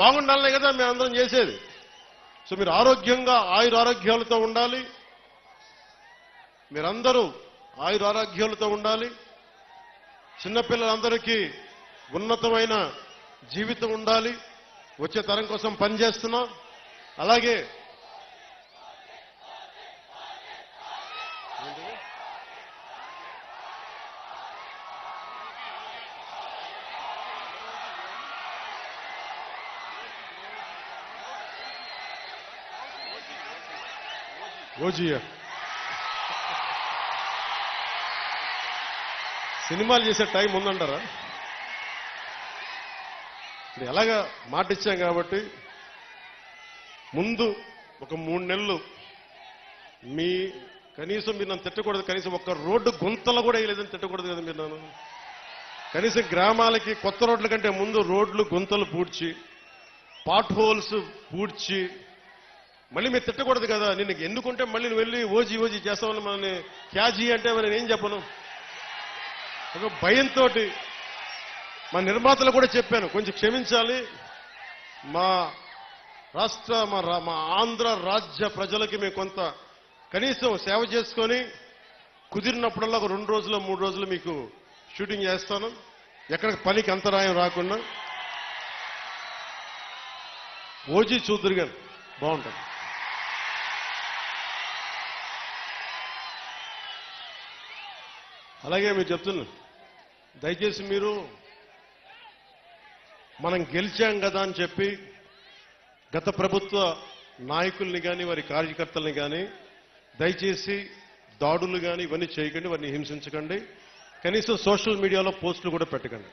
బాగుండాలనే కదా మేము అందరం చేసేది. సో మీరు ఆరోగ్యంగా ఆయురారోగ్యాలతో ఉండాలి, మీరందరూ ఆయురారోగ్యాలతో ఉండాలి. చిన్నపిల్లలందరికీ ఉన్నతమైన జీవితం ఉండాలి. వచ్చే తరం కోసం పనిచేస్తున్నాం. అలాగే ఓజియా సినిమాలు చేసే టైం ఉందంటారా? ఇప్పుడు ఎలాగా మాట ఇచ్చాం కాబట్టి ముందు ఒక 3 నెలలు కనీసం మీరు నన్ను తిట్టకూడదు. కనీసం ఒక్క రోడ్డు గుంతలు కూడా వేయలేదని తిట్టకూడదు కదా మీరు నన్ను. కనీసం గ్రామాలకి కొత్త రోడ్ల కంటే ముందు రోడ్లు గుంతలు పూడ్చి, పాట్ హోల్స్ పూడ్చి, మళ్ళీ మీరు తిట్టకూడదు కదా. నిన్ను ఎందుకుంటే మళ్ళీ నువ్వు వెళ్ళి ఓజీ చేస్తామని మనల్ని క్యాజీ అంటే నేను ఏం చెప్పను. ఒక భయంతో మా నిర్మాతలు కూడా చెప్పాను, కొంచెం క్షమించాలి. మా రాష్ట్ర మా ఆంధ్ర రాజ్య ప్రజలకి మేము కొంత కనీసం సేవ చేసుకొని కుదిరినప్పుడల్లా ఒక 2 రోజులు 3 రోజులు మీకు షూటింగ్ చేస్తాను, ఎక్కడ పనికి అంతరాయం రాకుండా. ఓజీ చూద్దరు గారు బాగుంటుంది. అలాగే మీరు చెప్తున్నారు, దయచేసి మీరు మనం గెలిచాం కదా అని చెప్పి గత ప్రభుత్వ నాయకుల్ని కానీ వారి కార్యకర్తల్ని కానీ దయచేసి దాడులు కానీ ఇవన్నీ చేయకండి, వారిని హింసించకండి. కనీసం సోషల్ మీడియాలో పోస్టులు కూడా పెట్టకండి.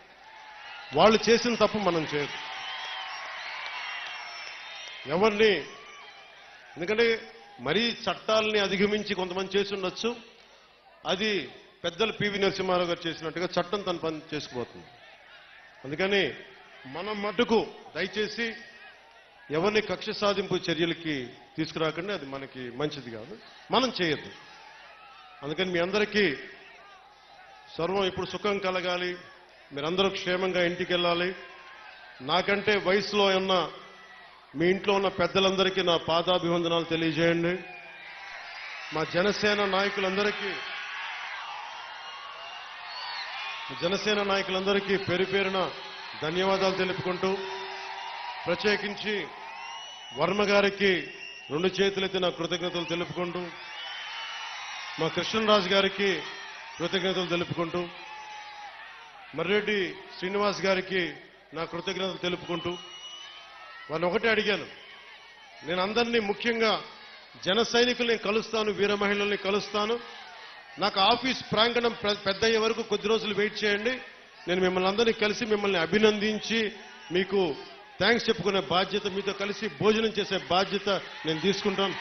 వాళ్ళు చేసిన తప్పు మనం చేయదు ఎవరిని. ఎందుకంటే మరీ చట్టాలని అధిగమించి కొంతమంది చేసి ఉండొచ్చు. అది పెద్దలు పివి నరసింహారావు గారు చేసినట్టుగా చట్టం తన పని చేసుకుపోతుంది. అందుకని మనం మటుకు దయచేసి ఎవరిని కక్ష సాధింపు చర్యలకి తీసుకురాకండి, అది మనకి మంచిది కాదు, మనం చేయొద్దు. అందుకని మీ అందరికీ సర్వం ఇప్పుడు సుఖం కలగాలి, మీరందరూ క్షేమంగా ఇంటికి వెళ్ళాలి. నాకంటే వయసులో ఉన్న మీ ఇంట్లో ఉన్న పెద్దలందరికీ నా పాదాభివందనాలు తెలియజేయండి. మా జనసేన నాయకులందరికీ పేరు పేరున ధన్యవాదాలు తెలుపుకుంటూ, ప్రత్యేకించి వర్మ గారికి 2 చేతులెత్తి నా కృతజ్ఞతలు తెలుపుకుంటూ, మా కృష్ణరాజు గారికి కృతజ్ఞతలు తెలుపుకుంటూ, మర్రెడ్డి శ్రీనివాస్ గారికి నా కృతజ్ఞతలు తెలుపుకుంటూ, వారిని ఒకటే అడిగాను, నేను అందరినీ ముఖ్యంగా జన సైనికుల్ని కలుస్తాను, వీర మహిళల్ని కలుస్తాను. నాకు ఆఫీస్ ప్రాంగణం పెద్ద అయ్యే వరకు కొద్ది రోజులు వెయిట్ చేయండి. నేను మిమ్మల్ని అందరినీ కలిసి మిమ్మల్ని అభినందించి మీకు థ్యాంక్స్ చెప్పుకునే బాధ్యత, మీతో కలిసి భోజనం చేసే బాధ్యత నేను తీసుకుంటాను.